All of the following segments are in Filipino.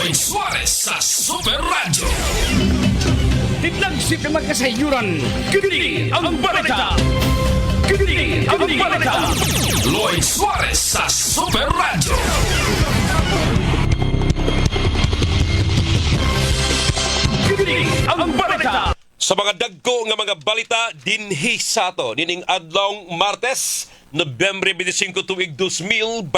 Lloyd Suarez sa Super Radio. Tiglagsik ang magkasayuran. Kini ang balita. Kini ang balita. Lloyd Suarez sa Super Radio. Kini ang balita. Sa mga dagko nga mga balita dinhi sa ato nining adlong Martes, Nobyembre 25 tuig 2025,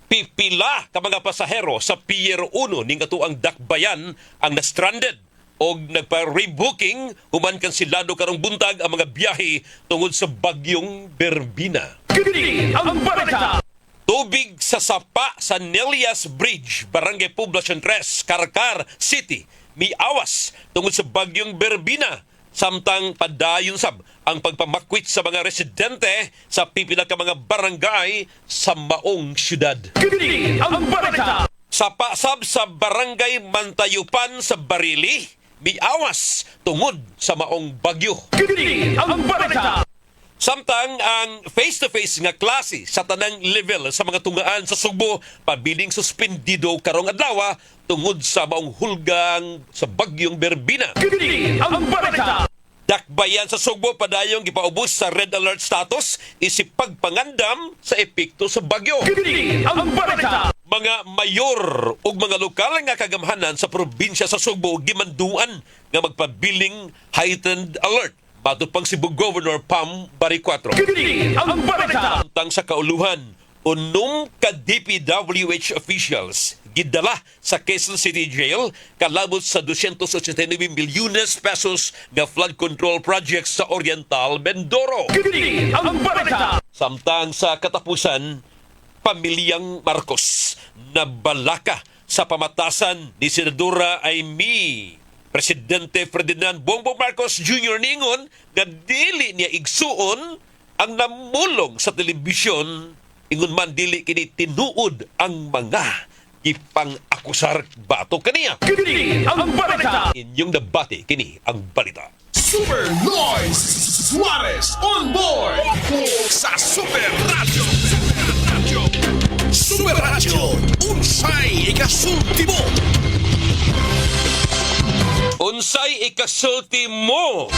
pipila ka mga pasahero sa Pier 1 ning atuang dakbayan ang na-stranded og nagpa-rebooking human kansilado karong buntag ang mga biyahe tungod sa bagyong Berbina. Kini ang balita. Tubig sa sapa sa Nelias Bridge, Barangay Poblacion 3, Carcar City, miawas tungod sa bagyong Berbina. Samtang padayon sab ang pagpamakwit sa mga residente sa pipila ka mga barangay sa maong syudad. Kini ang balita. Sapa sab sa Barangay Mantayupan sa Barili, miawas tungod sa maong bagyo. Kini ang balita. Samtang ang face-to-face nga klase sa tanang level sa mga tungaan sa Sugbo pabiling suspendido karong adlaw tungod sa maong hulgang sa bagyong Berbina. Kini ang balita. Dakbayan sa Sugbo padayong gipaubos sa red alert status isip pagpangandam sa epekto sa bagyo. Kini ang balita. Mga mayor ug mga lokal nga kagamhanan sa probinsya sa Sugbo gimanduan nga magpabiling heightened alert. Bato pang Cebu Governor Pam Baricuatro. Kini ang balita. Samtang sa kauluhan, unom ka DPWH officials gidala sa Quezon City Jail kalabot sa 289 milyones pesos nga flood control project sa Oriental Mindoro. Kini ang balita. Samtang sa katapusan, pamilyang Marcos na balaka sa pamatasan ni Senadora Amy Presidente Ferdinand Bongbong Marcos Jr. ningon na dili niya igsuon ang namulong sa telebisyon ingon man dili kini tinuod ang mga ipang-akusar bato kaniya. Kini ang balita. Inyong nabati kini ang balita. Super Lloyd Suarez on board sa Super Radio. Super Radio, unsay ikasulti mo. Unsay ikasulti mo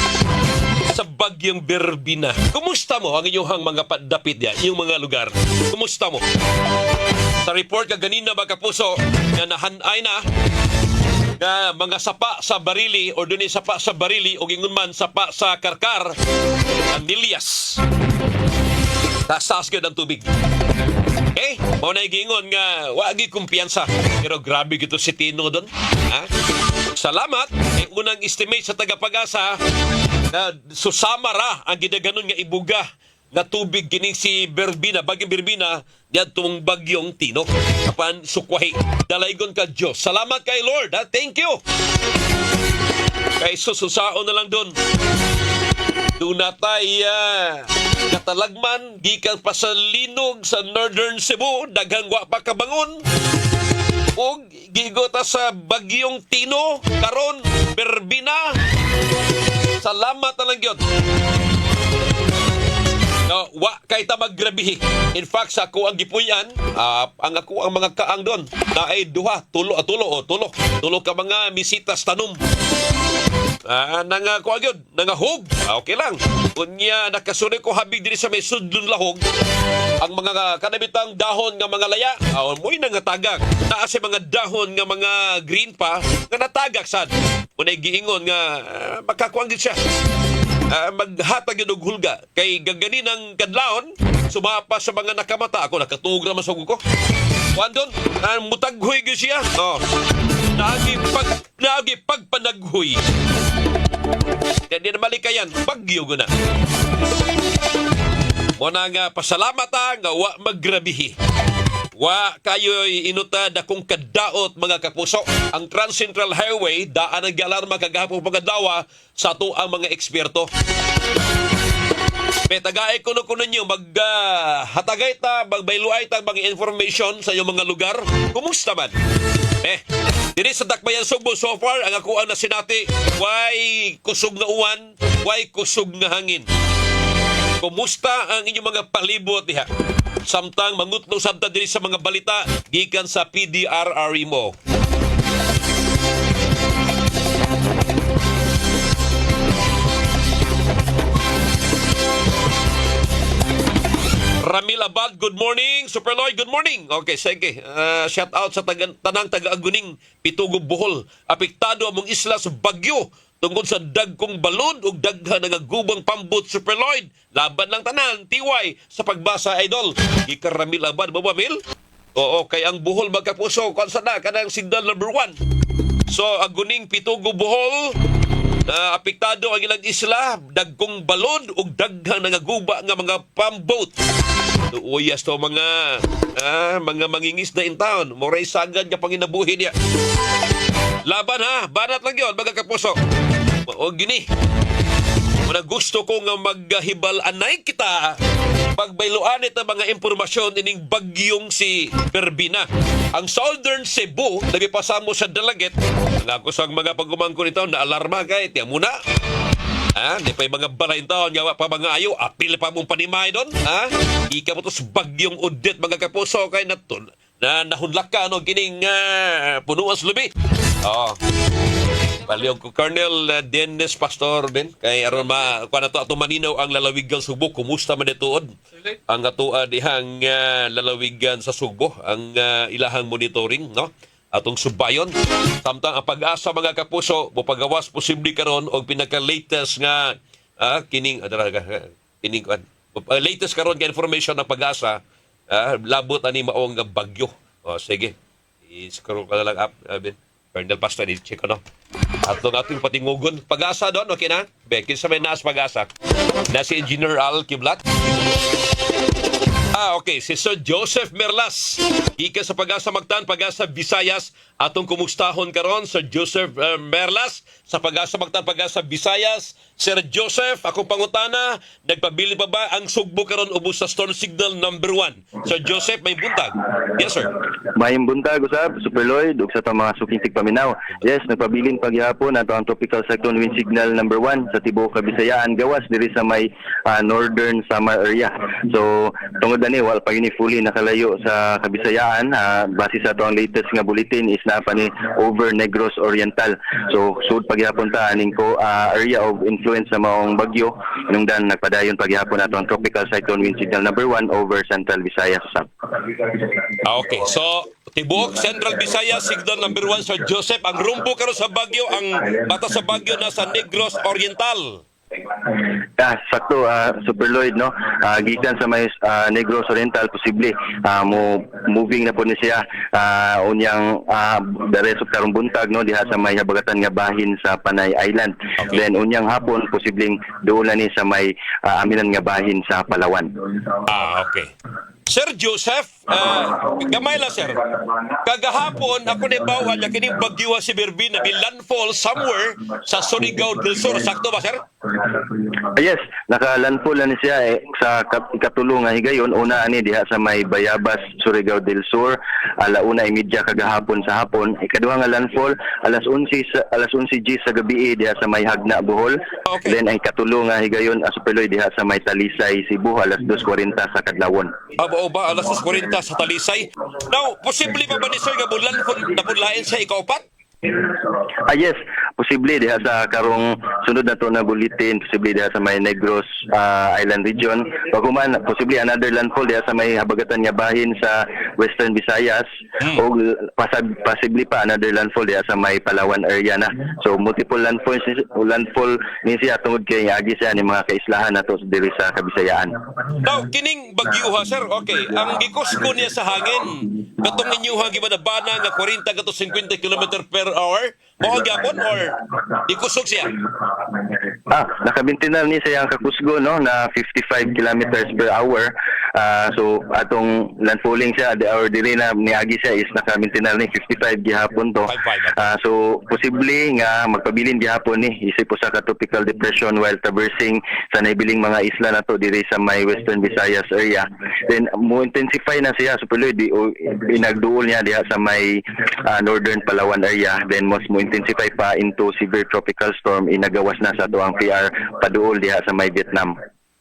sa bagyong Berbina? Kumusta mo ang inyong mga padapit niya, inyong mga lugar? Kumusta mo? Sa report ka ganina ba kapuso na nahanay na nga mga sapa sa Barili o doon sapa sa Barili o gingon man sapa sa Karkar ang Nilias. Taas gyud ang tubig. Mao na gingon nga wagi kumpiyansa pero grabe gito si Tino doon. Ha? Salamat kay unang estimate sa tagapag-asa na susama ra ang gidaganon nga ibuga nga tubig kining si Berbina, bagyong Berbina diadtong bagyong Tino. Apan sukwahi. Dalaygon ka Dios. Salamat kay Lord. Ha? Thank you. Kay sususaon na lang doon. Doon na tayo katalagman, gikan pa sa linog sa Northern Cebu, daghang wa pa kabangon. O gigota sa bagyong Tino, karon Berbina. Salamat na lang yun. No, wa kay ta maggrabihi. In fact, sa ako ang gipuyan, ang mga kaang doon, na ay tulo ka mga misitas tanom. Nangahog. Okay lang. Unya nakasunod ko habig diri sa may sudlon lahog ang mga kanabitang dahon nga mga laya. Mo'y nangatagak. Naa sa mga dahon nga mga green pa nga natagak sad. Unay giingon nga makakuang gid siya. Maghatag yun og hulga kay gagani ng kadlawon sumapa sa mga nakamata ako nakatuog na masugod ko wandon mutaghoy gyud siya nagi pagpanaghoy di na malikayan bagyo guna mo na nga pasalamat nga wa maggrabihi. Wa kayo'y inuta dakong kadaot mga kapuso. Ang Trans Central Highway daan ang alarma kagahapon pagkadlaw sa ato ang mga eksperto. Petagaay kuno ninyo hatagay ta magbayluay ta mga information sa iyong mga lugar. Kumusta man? Diri sa Dakbayan Sugbo so far ang ako ang nasinati way kusog na uwan, way kusog na hangin. Kumusta ang inyong mga palibot diha? Samtang mangutlo sabta diri sa mga balita gikan sa PDRRE mo. Ramil Abad, good morning. Super Lloyd, good morning. Okay, sige. Shout out sa tanang taga-Aguning, Pitugo, Bohol. Apektado among isla sa Bagyo tungkol sa dagkong balon ug daghan nga gubang pambot. Super Lloyd, laban lang tanan, tiway sa pagbasa, idol. Ika Ramil Abad, Mil? Oo, kay ang Bohol magkapuso, kansa na, kanang signal number 1. So, Aguning, Pitugo, Bohol, apektado ang ilang isla, dagkong balon ug daghan nga guba nga mga pambot. Uyas to mga mangingis na in town. Moray sagad nga panginabuhi niya. Laban ha, banat lang yun, mga kapuso. O gini, muna gusto ko nga maghibal-anay kita pagbailuan ito mga impormasyon ining bagyong si Berbina. Ang Southern Cebu, nagipasamo sa Dalaget, ang ako sa mga pagumangko nito na alarma kay tiya muna. Di pa yung mga balay taon, yawa pa mga ayo, apil pa mong panimay doon. Ika mo to sa bagyong Odette, mga kapuso, kay naton na nahunlak ka, no, kining punuan sa lubi. Palihog ko, Colonel Dennis Pastor, Ben, kay aron kuha na to ato maninaw ang lalawigan Subo. Kumusta man ituod? Ang atua dihang lalawigan sa Subo, ang ilahang monitoring, no? Atong subayon. Samtang ang pag-asa, mga kapuso, mupagawas posible karon og pinaka-latest nga latest karon nga information ng pag-asa, labot ani maong nga bagyo. Sige. I-scroll ka na lang up, Colonel Pastor, i-check ko, no? Atong ating patingugon. Pag-asa doon, okay na? Bekin sa may naas pag-asa. Na si Engineer Al Kiblat. Okay. Si Sir Joseph Merlas. Ika sa pag-asa Magtan, pag-asa Visayas. Atong kumustahon karon Sir Joseph Merlas. Sa pag-asa Magtan, pag-asa Visayas. Sir Joseph, akong pangutana, nagpabili pa ba ang Sugbo karon ubos sa storm signal number 1? Sir Joseph, may buntag. Yes, sir. May buntag, usab, Super Lloyd, ug sa itong mga suking paminaw. Yes, nagpabilin paghihapon ato ang tropical cyclone wind signal number 1 sa tibuok Kabisayaan, gawas diri sa may northern Samar area. So, tungod ani wala pa yun fully nakalayo sa Kabisayaan, base sa ato ang latest nga bulletin is na pa ni over Negros Oriental. So, sud paghihapon ta aning ko area of influence sa maong bagyo, nungdan nagpadayon paghihapon ato ang tropical cyclone wind signal number 1 over Central Visayas. Okay, so tibuok Central Visayas signal number 1 Sir Joseph. Ang rumbo karon sa bagyo, ang bata sa bagyo nasa Negros Oriental. Sakto, Super Lloyd, no? Gikan sa may Negros Oriental, posible moving na po ni siya unyang the rest of karong buntag, no, diha sa may habagatan nga bahin sa Panay Island. Okay. Then unyang hapon posibleng doon na ni sa may aminan nga bahin sa Palawan. Okay. Sir Joseph, gamay lang, sir. Kagahapon, ako nibawa niya kining bagyuha si Berbina may landfall somewhere sa Surigao del Sur. Sakto ba, sir? Yes, naka-landfall na ni siya sa ikatulong nga higayon. Una ani diha sa may Bayabas, Surigao del Sur. 1:30 kagahapon sa hapon. Ikaduha nga landfall, alas 11 G sa gabi diha sa may Hagna, Bohol. Okay. Then ang ikatulong nga higayon, Superloy, diha sa may Talisay, Cebu, alas 2:40 sa kadlawon. O ba, alas 40 sa Talisay. Now, posible pa ba ni Sir Gabulan kung napudlain sa ikaupat? Yes, posible diha sa karong sunod na to na bulletin, posible diha sa may Negros Island region. Pagkuman, posible another landfall diha sa may habagatan nga bahin sa Western Visayas o possibly pa another landfall diha sa may Palawan area na. So multiple landfall ni siya tungod kay agi siya ni mga kaislahan nato diri sa Kabisayaan. Now, kining bagyuha, sir, okay, ang gikusko niya sa hangin, katong inyuha gibanabana nga 40 to 50 km per hour, mo gyapon or ikusog siya? Nakabintinan ni siya ang kakusgo, no, na 55 kilometers per hour. So atong landfalling siya or dili na niagi siya is nakabintinan ni 55 gihapon to. So posible nga magpabilin gihapon ni isip sa tropical depression while traversing sa naibiling mga isla nato diri sa may Western Visayas area. Then mo intensify na siya superloy di inagduol niya diha sa may northern Palawan area. Then mas mo intensify pa into severe tropical storm inagawas na sa tuang PR paduol diha sa may Vietnam.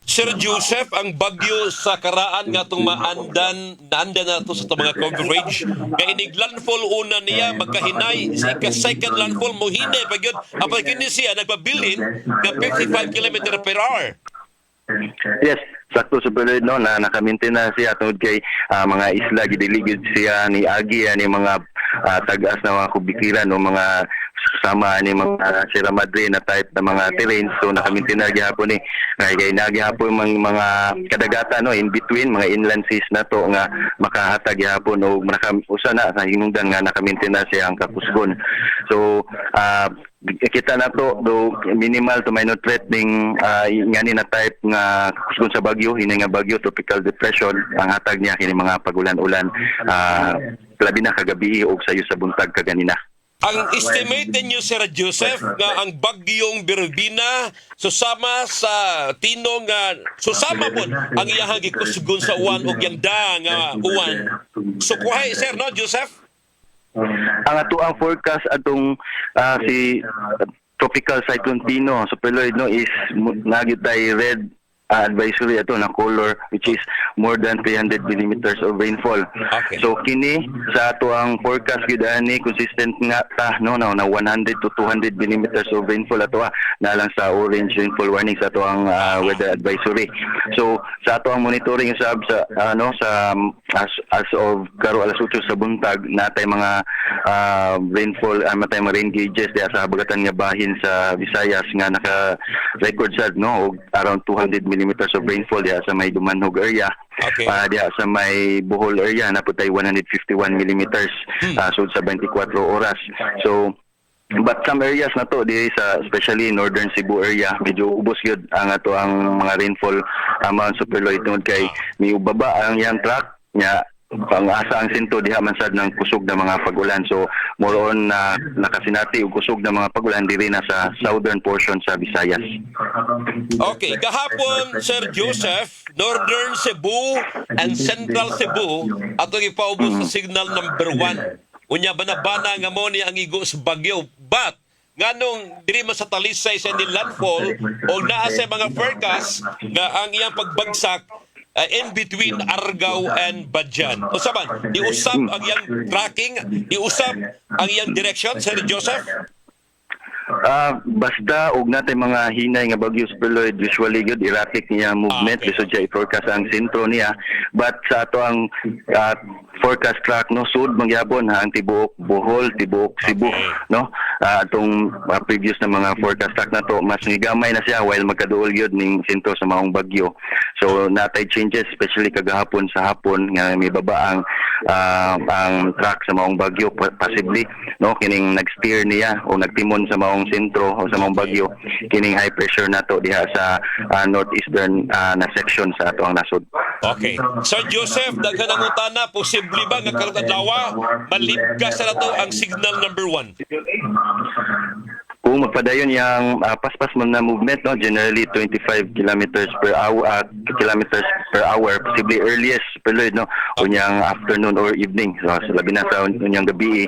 Sir Joseph, ang bagyo sa karaan nga itong naandan na ito sa itong mga coverage. Kaya iniglandfall una niya, magkahinay, sa ika-second landfall mo, hindi pa yun. Apag kini siya, nagpabilin ng 55 km per hour. Yes, sakto sa Lloyd no na nakamintin na siya tungod kay mga isla gidiligid siya ni Agi ni mga tagas na mga kubikiran o mga sama ni mga Sierra Madre na type na mga terrains, so nakamintin na gihapon ni kay nagihapon mga kadagatan no in between mga inland seas na to nga makahatag gihapon o usa na sa hinungdan nga nakamintin na siya ang kapusgon. So kita na to do minimal to minor threatening ngani na type nga kusgon sa bagyo, hini nga bagyo tropical depression ang hatag niya kini mga pagulan-ulan labi na kagabi og sayo sa buntag kaganina. Ang estimated niyo, Sir Joseph, nga ang bagyong Berbina susama sa tinong susama po ang iyahang gikusgon sa uwan o yang da nga uwan. So kuhay, Sir, no, Joseph? Ang ato ang forecast atong si tropical cyclone Tino Super Lloyd no is nagitay red advisory ato na color which is more than 300 millimeters of rainfall. Okay. So kini sa ato ang forecast gid ani consistent nga ta no na 100 to 200 millimeters of rainfall ato na lang sa orange rainfall warning sa ato ang weather advisory. So sa ato ang monitoring usab sa sa as of karo alas 8 sa buntag natay mga rainfall matay mga rain gauges diya sa habagatan nga bahin sa Visayas nga naka record sad no og around 200 millimeters of rainfall diya sa may Dumanhog area. Okay. Diya sa may Bohol area naputay 151 millimeters so sa 24 oras. So but some areas na to di sa especially northern Cebu area medyo ubos gyud ang ato ang mga rainfall amount Super Lloyd tungod kay may ubaba ang yang track nya pang-asa ang sinto diha man sad ng kusog na mga pag-ulan. So more on na nakasinati og kusog na mga pag-ulan diri na sa southern portion sa Visayas. Okay, kahapon, Sir Joseph, Northern Cebu and Central Cebu atong ipaubos sa signal number 1. Unya bana-bana nga mo ni ang igo sa bagyo. But nganong diri man sa talisay sa ni landfall o naa sa mga forecast nga ang iyang pagbagsak in between Argao and Badjan. Usaban, iusab ang iyang tracking, iusab ang iyang direction, Sir Joseph? Basta og natay mga hinay nga bagyo Super Lloyd usually good erratic niya movement lisod siya i-forecast ang sentro niya but sa ato ang forecast track no sud mangyapon ang tibuok Bohol, tibuok Cebu no atong previous na mga forecast track na to mas gamay na siya while magkaduol gyud ning sentro sa maong bagyo. So natay changes especially kagahapon sa hapon nga may baba ang track sa maong bagyo possibly no kining nag-steer niya o nagtimon sa maong sentro o sa maong bagyo kining high pressure nato diha sa northeastern na section sa ato ang nasod. Okay. Sir Joseph, daghan ang utana, posible ba nga karong adlaw malibgas na to ang signal number 1? Kung magpadayon yung paspas man na movement no generally 25 kilometers per hour possibly earliest per Lloyd no unyang afternoon or evening so labi na sa unyang gabi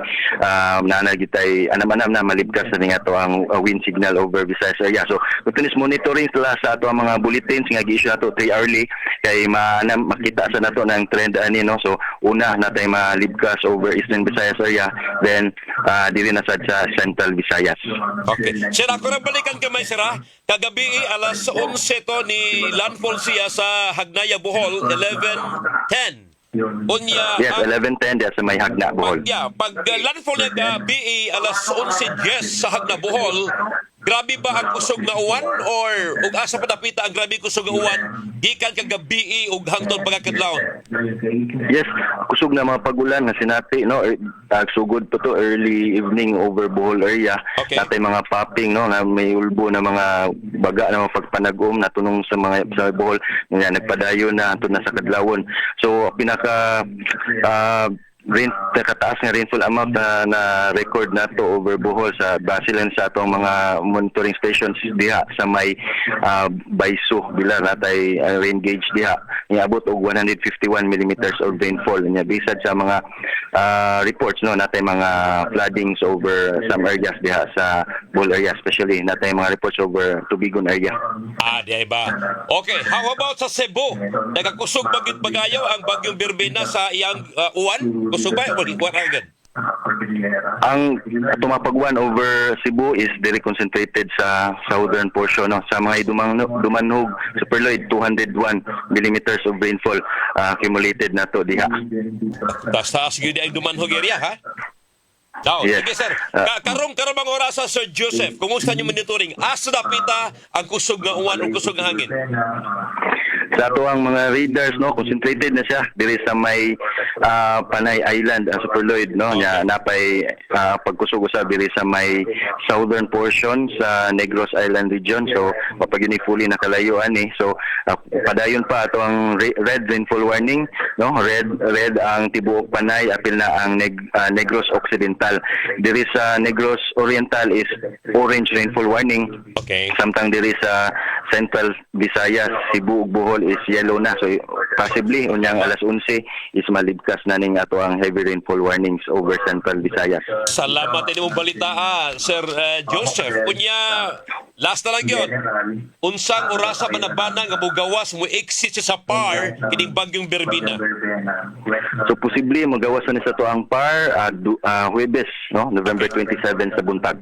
naana gitay anam-anam na malibkas na nga to ang wind signal over Visayas area. So continuous monitoring sila sa ato ang mga bulletins nga gi-issue nato 3 hourly kay makita sa nato ng trend ani no. So una natay malibkas over eastern Visayas area then dili na sad sa central Visayas. Okay. Sir, ako na balikan kamay, sir, ha? Kagabi, alas 11 to ni landfall siya sa Hagnaya, Bohol, 11:10. Unya, yes, 11:10 sa may Hagna, Bohol. Pag landfall niya gabi, alas 11:10 sa Hagna, Bohol, grabe ba ang kusog na uwan or ug asa pa napita ang grabe kusog na uwan gikan kagabi ug hangtod pagkadlawon? Yes, kusog na mga pagulan na sinati no sugod to early evening over Bohol area. Okay. Natay mga popping no na may ulbo na mga baga na mga pagpanagom na tunong sa mga sa Bohol nga nagpadayon na hangtod na sa kadlawon. So pinaka kataas nga rainfall amount na record nato over Bohol sa basilan sa atong mga monitoring stations diha sa may Baiso bila natay rain gauge diha niabot og 151 millimeters of rainfall nya bisad sa mga reports no natay mga floodings over some areas diha sa Bohol area especially natay mga reports over Tubigon area. di ba? Okay, how about sa Cebu? Nagakusog bagit pagayo ang bagyong Birbina sa iyang uwan? Kusog ba? What agad? Ang tumapagwan over Cebu is very concentrated sa southern portion, no. Sa mga dumanhog Super Lloyd 201 millimeters of rainfall accumulated na to diha. Taas gyud ang dumanhog area, ha? Daw, Yes. sige sir. Karong bang oras sa Sir Joseph? Kumusta niyo monitoring? Asa napita ang kusog nga uwan o kusog nga hangin? Sa ato ang mga radars, no, concentrated na siya diri sa may Panay Island, Super Lloyd, no, nya napay pagkusog usab diri sa may southern portion sa Negros Island region. So mapagini fully nakalayuan eh. So padayon pa ato ang red rainfall warning, no, red ang tibuok Panay, apil na ang Negros Occidental. Diri sa Negros Oriental is orange rainfall warning. Okay. Samtang diri sa Central Visayas, Cebu ug Bohol is yellow na. So possibly unyang alas 11 is malibkas na ning ato ang heavy rainfall warnings over Central Visayas. Salamat din mong balita, Sir Joseph. Kunya, last na lang yun. Unsang orasa manabana nga mugawas mo exit siya sa PAR kining bagyong Birbina. So posible magawas na sa to ang PAR Huwebes, no, November 27 sa buntag.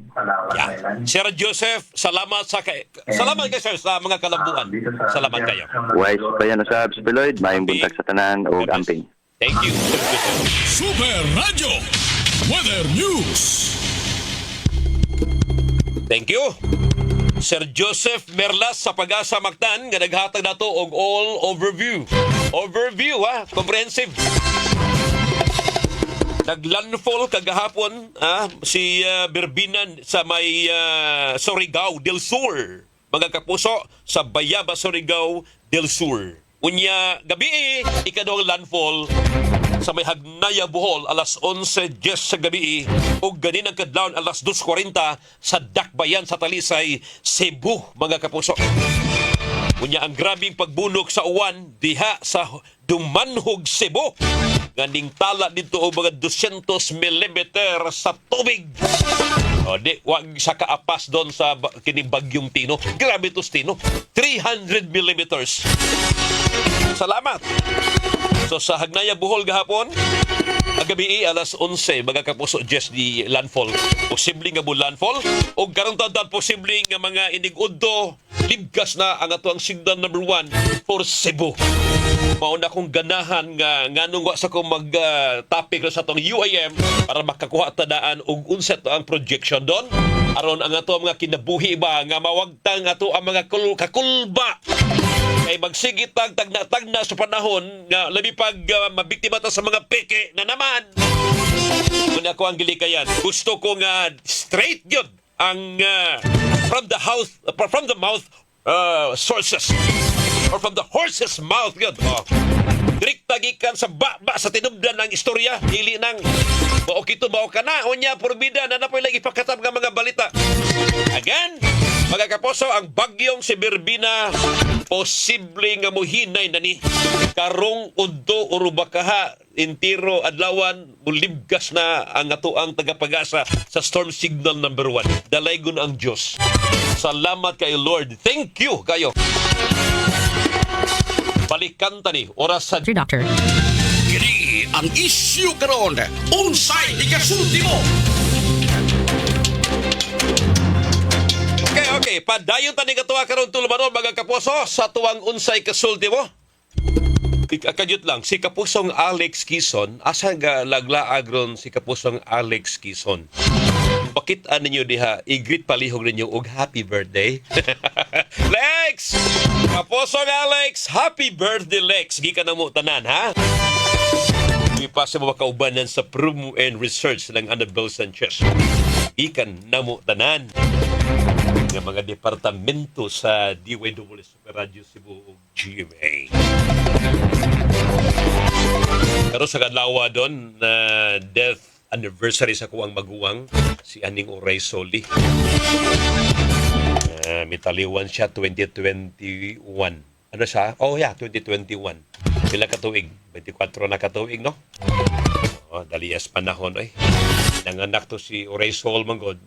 Yeah. Sir Joseph, salamat kay sir sa mga kalambuan. Salamat kayo. Wise pa yan sa Lloyd, maayong buntag sa tanan o amping. Thank you, Sir Joseph. Super Radio Weather News. Thank you. Sir Joseph Merlas sa Pag-asa Mactan nga naghatag nato og all overview. Overview, ha? Comprehensive. Naglandfall kagahapon si Birbina sa may Surigao del Sur. Mga kapuso, sa Bayaba, Surigao del Sur. Unya, gabi ikaduhang landfall sa may Hagnaya, Bohol, alas 11:10 sa gabi o ganin ang kadlawon alas 2:40 sa Dakbayan sa Talisay, Cebu, mga kapuso. Unya, ang grabing pagbunok sa uwan diha sa Dumanhog, Cebu. Nganding tala dito o mga 200 mm sa tubig. O di, wag sa kaapas doon sa kining bagyong Tino. Grabe to Tino. 300 millimeters. Salamat. So sa Hagnaya, Bohol gahapon, agabi alas 11, mga kapuso, just the landfall. Posible nga mo landfall. O karong tandaan, posible nga mga iniguddo, libgas na ang ato ang signal number 1 for Cebu. Mauna kong ganahan nga nganong wa sa kong mag-topic sa atong UAM para makakuha tadaan og unsa to ang projection doon. Aron ang ato mga kinabuhi ba nga mawagtang ato ang mga kakulba. Kay magsigit tagna sa panahon nga labi pag mabiktima ta sa mga peke na naman. Muna ko ang gilikayan. Gusto ko nga straight yun ang from the mouth sources or from the horse's mouth yun. Direkta gikan sa ba sa tinubdan ng istorya, dili nang mao kito mao kana unya porbida na napoy lagi pagkatab nga mga balita. Again, mga kaposo, ang bagyong si Birbina posible nga mohinay na ni karong udto o rubakaha intiro adlawan mulibgas na ang atoang tagapagasa sa storm signal number 1. Dalaygon ang Dios. Salamat kay Lord. Thank you kayo. Balikan tani oras sa Doctor. Kini ang issue karon. Unsay ikasultimo? Okay. Padayon tani katuwa karon tulumanon mga kapuso sa tuwang unsay kasultimo. Kajut lang, si Kapusong Alex Quizon, asa nga laglaag ron si Kapusong Alex Quizon? Bakit ninyo diha, i-greet palihog ninyo og happy birthday? Lex! Kapusong Alex, happy birthday Lex! Gikan na mo tanan, ha? Ipasa mo makaubanan sa promo and research ng Annabel Sanchez. Gikan na mo tanan ng mga departamento sa DYW Super Radio Cebu ug GMA. Pero sa kadlawa doon na death anniversary sa kuwang maguwang si Aning Oray Soli. Mitaliwan siya 2021. Ano siya? Oh yeah, 2021. Pila ka tuig? 24 na ka tuig, no? Dalias panahon eh. Nanganak to si Oray Sol Manggod,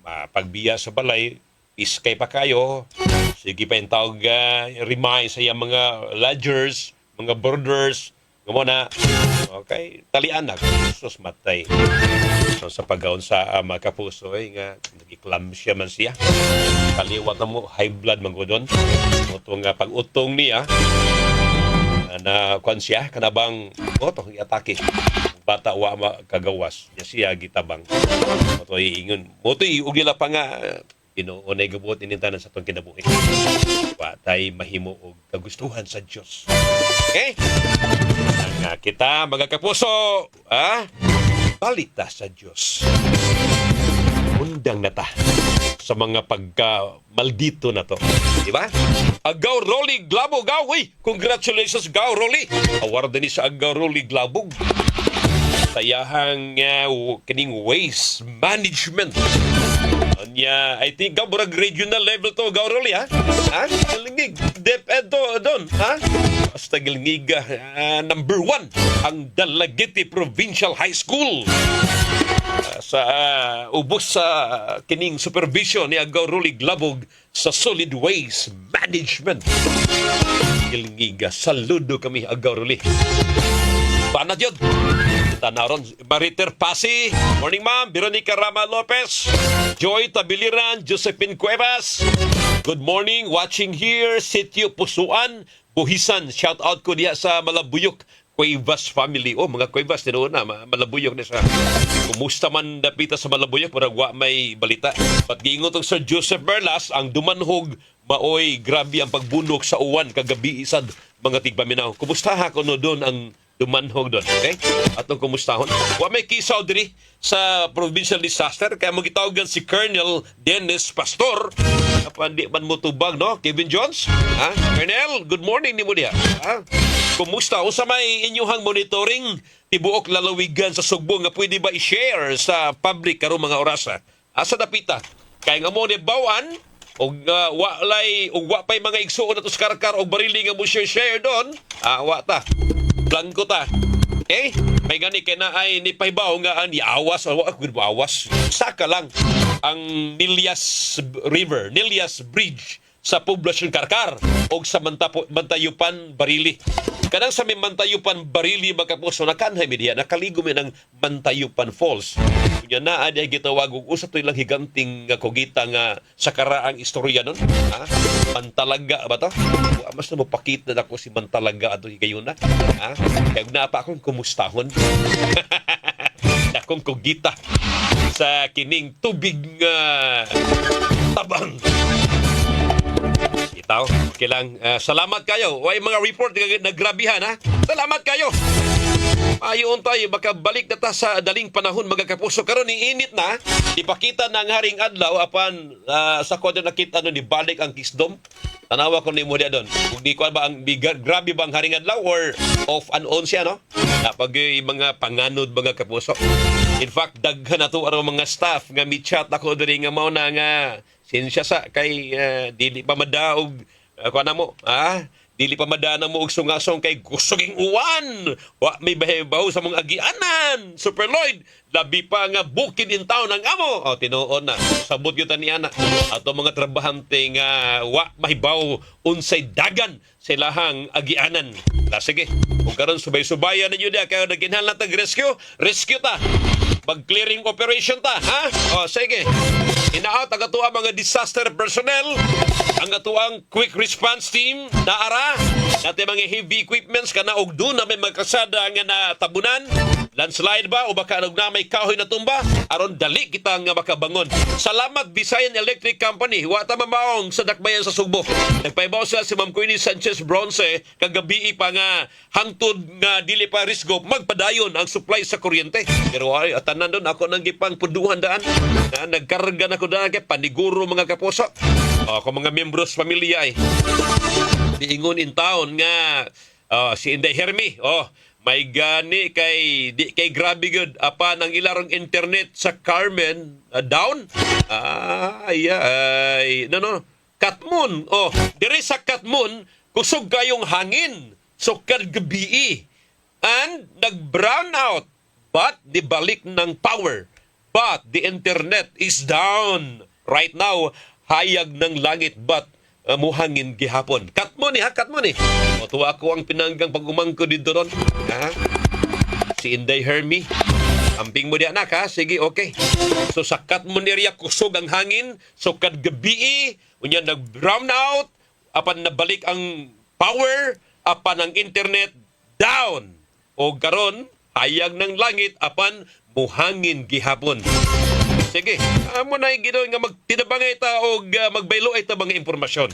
mapagbiya sa balay, iskay pa kayo, Sige pa yung tawag remind sa iyang mga lodgers, mga boarders, nga mo na, okay, talian na, sus matay. So, sa paggaon sa mga kapuso, nga, nag-eclampsia man siya. Kaliwat na mo, high blood man ko doon. Ito nga, pag-utong niya, na kuan siya, kanabang, ito, i-atake. Bata wa kagawas, niya siya gitabang. Ito, iingon. Ito, iugi lang pa nga, unay gabot inintanan sa itong kinabuhi. Patay mahimo og kagustuhan sa Diyos. Okay? Nga kita, mga kapuso, balik ta sa Diyos. Undang na ta sa mga pagka-maldito na to. Diba? Agaw Rolly Glabog. Uy, congratulations, Gaw Rolly. Award ni sa Agaw Rolly Glabog. Sayahang kining waste management. Anya, I think gaburag regional level to, Gaw Rolly, ha? Galingig. Dep-ed to, doon, ha? Basta galingig, number 1, ang Dalagete Provincial High School. Sa ubos sa kining supervision ni Gaw Rolly Glabog sa solid waste management. Galingig, saludo kami, Gaw Rolly. Banat yun. Tanaron, Mariter Pasi. Morning, ma'am. Veronica Rama Lopez. Joy Tabiliran. Josephine Cuevas. Good morning. Watching here. Sitio Pusuan. Buhisan. Shout out ko diya sa Malabuyok. Cuevas family. Oh, mga Cuevas. Tinoon na. Malabuyok na sa. Kumusta man dapita sa Malabuyok. Parang may balita. At giingon tong Sir Joseph Berlas. Ang dumanhog. Maoy, grabe ang pagbunok sa uwan. Kagabi isad mga tigpaminaw. Kumusta ha ko no doon ang dumanhog doon, okay? Atong kumustahon. Wa may kisaw diri sa provincial disaster kaya magitawagan si Colonel Dennis Pastor. Kapag di man mo tubag, no? Kevin Jones? Ha? Colonel, good morning ni mo diya. Ha? Kumusta? Unsa may inyuhang monitoring tibuok lalawigan sa Sugbo nga pwede ba i-share sa public karong mga orasa? Asa dapita? Kaya nga mo ni bawan og wa pay mga igsuon ato sa karkar og barili nga mo share doon. Wa ta. Blanco ta. Okay? May gani kay na ay nipahibaw nga ang iawas o awas. Saka lang ang Nilias River, Nilias Bridge sa poblasyon Karkar o sa Mantayupan Barili. Kanang sa may Mantayupan Barili makapuso na kanhay media nakaligo mi ng Mantayupan Falls. Kunya naa di gitawag og usa to ilang higanting nga kogita nga sa karaang istorya nun. Ha? Mantalaga ba to? Mas na mapakita na ako si Mantalaga ato higayon na. Ha? Kaya na pa akong kumustahon. Akong kogita sa kining tubig tabang. Itaw, okay lang. Salamat kayo. Way mga report nagrabihan, ha? Salamat kayo. Ayon tayo, baka balik na ta sa daling panahon, mga kapuso. Karon ni init na, ipakita ng haring adlaw, apan sa kodo nakita ni balik ang kisdom. Tanawa ko ni mo diya doon. Kung di ko ba ang grabe bang haring adlaw or off and on siya, no? Pag mga panganod, mga kapuso. In fact, daghan na to ang mga staff nga mi-chat ako diri nga mao na nga sinsya sa kay dili pa madaog ako na mo, dili pa madana mo og sungasong kay kusuging uwan. Wa may bahibaw sa mga agianan. Super Lloyd, labi pa nga bukid in town ang amo. Tinuon na. Sabot gyud ni ana. Ato mga trabahante nga wa mahibaw unsay dagan sa ilahang agianan. Sige. Kung karon subay-subayan ninyo diya kay naginhal tag rescue ta. Mag-clearing operation ta, ha? Sige. Inaot ang atuang mga disaster personnel, ang atuang quick response team, naara, natin mga heavy equipments, kana og doon na may magkasada nga natabunan, landslide ba, o baka na may kahoy na tumba, aron dali kita nga makabangon. Salamat, Visayan Electric Company, wata mamaong sa dakbayan sa Sugbo. Nagpaibaw sila si Ma'am Queenie Sanchez Bronce, kagabi pa nga hangtod nga dili pa risgo, magpadayon ang supply sa kuryente. Pero tanan doon, ako nang gipang puduhan daan, nagkarga na ko daan kay paniguro mga kapuso. Kung mga membros pamilya diingon in town nga si Inday Hermi, may gani kay grabe good apan ang ilarong internet sa Carmen down. Katmon. Diri sa Katmon kusog kayong hangin so kadgabi and nag-brown out but di balik ng power. But the internet is down right now. Hayag ng langit but muhangin gihapon. Cut mo ni. O tuwa ko ang pinanggang pag-umangko dito ron. Ha? Si Inday Hermie. Amping mo di anak ha? Sige, okay. So sa cut mo niya kusog ang hangin. So kad gabi, unya nag-brown out. Apan nabalik ang power. Apan ang internet down. O karon hayag ng langit. Apan muhangin gihapon. Sige, amo na yung ginoon nga magtinabangay ta o magbaylo ay ta mga impormasyon.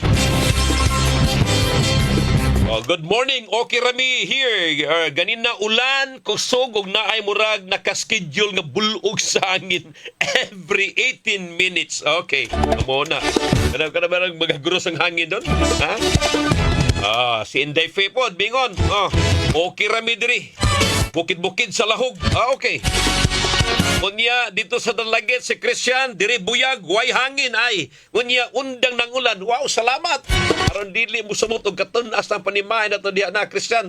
Good morning, okay Rami here. Ganina ulan, kusog ug naay murag nakaschedule nga bulog sa hangin every 18 minutes. Okay, amo na. Kada barang magaguros ang hangin doon. Ha? Si Inday Faye po, bingon. Okay Rami diri. Bukid-bukid sa lahog. Okay. Unya dito sa Dalagit si Christian diri buyag way hangin ay unya undang ng ulan. Wow, salamat. Aron dili mo sumot og katunas ng panimahay nato diha na Christian.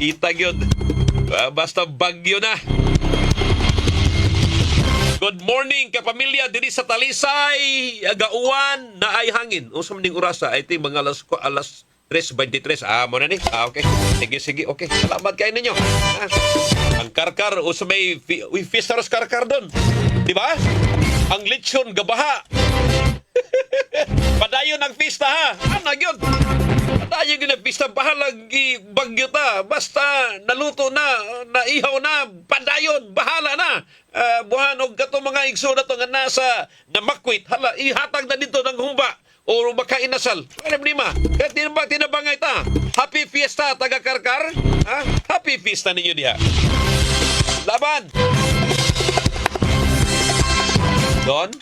Kita gyud. Basta bagyo na. Good morning kapamilya diri sa Talisay, Agauan na ay hangin. Unsa man ning orasa? I think mga alas 3:23. Mo na ni. Okay. Sige, okay. Salamat kayo ninyo. Ang karkar, o sa may fiestaros karkar doon. Di ba? Ang lechon, gabaha. Padayon ang pista ha. Yun. Padayon yun ang pista. Bahalag bagyo ta. Basta naluto na, naihaw na, padayon, bahala na. Buhan o gato mga igso na to nga nasa namakwit. Hala, ihatag na dito ng humba. O baka inasal. Alam ni ma. Kaya tinabangay ta. Happy Fiesta, taga-karkar. Ha? Happy Fiesta ninyo diha. Laban! Don,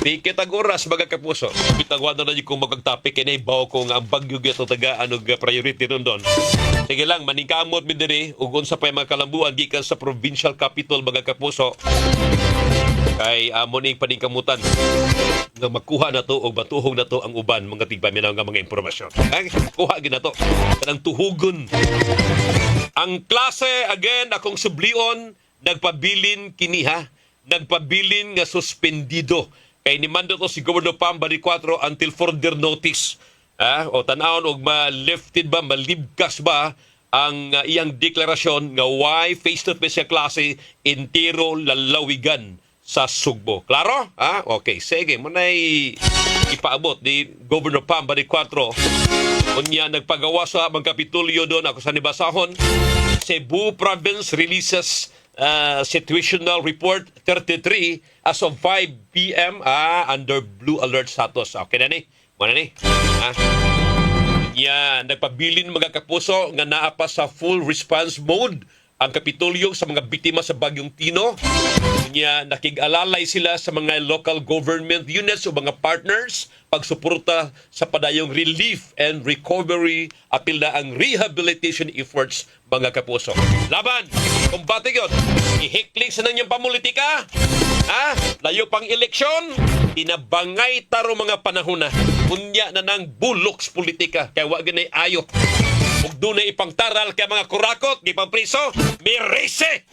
pikit ang oras, mga kapuso. Pitagwado na niyo kung magagtapik, kinaibaw kung ang bagyo gito taga anong priority nun doon. Sige lang, maningkamot mi diri, ugon sa pa mga kalambuan, gikan sa provincial capital, mga kapuso. Kay amoning paningkamutan nga magkuha na to o batuhog na to ang uban mga tigpaminaw nga mga impormasyon. Ay, kuha gina to. Kanang tuhugon. Ang klase, again, akong sublion, nagpabilin kiniha, nagpabilin nga suspendido. Kay nimando to si Governor Pam Baricotro until further notice. O tanawon og ma-lifted ba, malibkas ba ang iyang deklarasyon nga why face-to-face sa klase entero lalawigan sa Sugbo. Klaro? Okay. Sige, muna'y ipaabot ni Governor Pam Baricotro. Unya, nagpagawa sa mga kapitulyo doon. Ako sa nibasahon. Cebu Province releases situational report 33 as of 5 p.m. Under blue alert status. Okay na ni? Muna ni? Yan, nagpabilin mga kapuso nga naapa sa full response mode ang Kapitolyo sa mga biktima sa Bagyong Tino. Kanya nakig-alalay sila sa mga local government units o mga partners pagsuporta sa padayong relief and recovery apil na ang rehabilitation efforts mga kapuso. Laban! Kumbate yun! Ihikling sa nanyang pamulitika! Layo pang eleksyon! Inabangay taro mga panahon na. Kunya na ng buloks politika. Kaya wag ganay ayo. Huwag doon na ipangtaral kaya mga kurakot, di pang priso, may rese!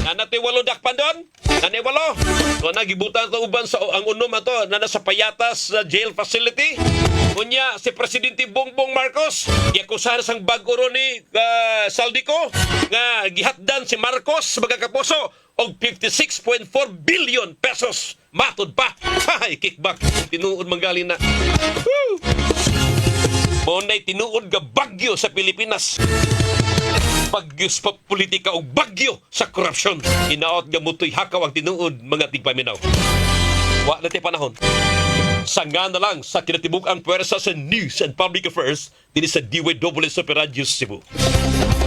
Nanatiwalo dakpan doon? Naniwalo? So, nagibutan ito uban sa ang unom ito na nasa Payatas jail facility. Kunya, si Presidente Bongbong Marcos, iakusahan sang bago ro ni Saldico, nga gihatdan si Marcos, mga kapuso, og 56.4 billion pesos. Matod pa! Kickback. Tinuod manggalin na. Woo! Monday tinuod ga bagyo sa Pilipinas. Bagyo sa politika o bagyo sa korupsyon. Inaot nga mutoy hakaw ang tinuod mga tigpaminaw. Wa na tayo panahon. Sanga na lang sa kinatibuk-ang pwersa sa News and Public Affairs din sa DWS Super Radio Cebu.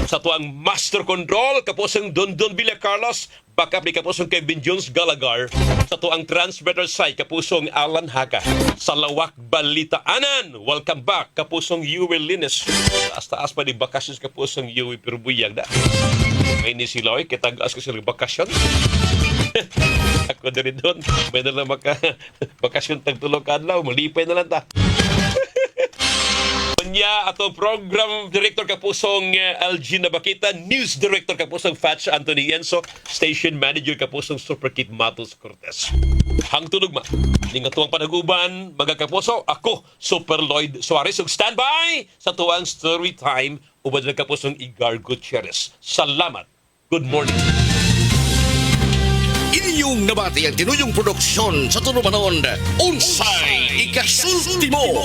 Sa tuang Master Control, kapusang Dondon Villa Carlos, backup ni kapusong Kevin Jones Galagar. Sa tuang Transmitter Site, kapusong Alan Haka. Sa Lawak Balitaanan, welcome back, kapusong Yui Linis. Taas-taas pa ni bakasyon kapusong Yui Pirbuyag na. May ni Siloy, kitagas ko silang bakasyon. Ako na rin doon. May na lang bakasyon tagtulog kadlaw, malipay na lang ta. Unya atong program director kapusong LG Nabakita, news director kapusong Fatch Anthony Enzo, station manager kapusong Superkit Matos Cortez. Hangtod ugma ning atuang panaguban mga kapuso, ako Super Lloyd Suarez ug standby sa tuwang story time ubad na kapusong Igar Gutierrez. Salamat. Good morning. Inyong nabati ang tinuyong produksyon sa Tulumanon. Unsay ikasulti mo.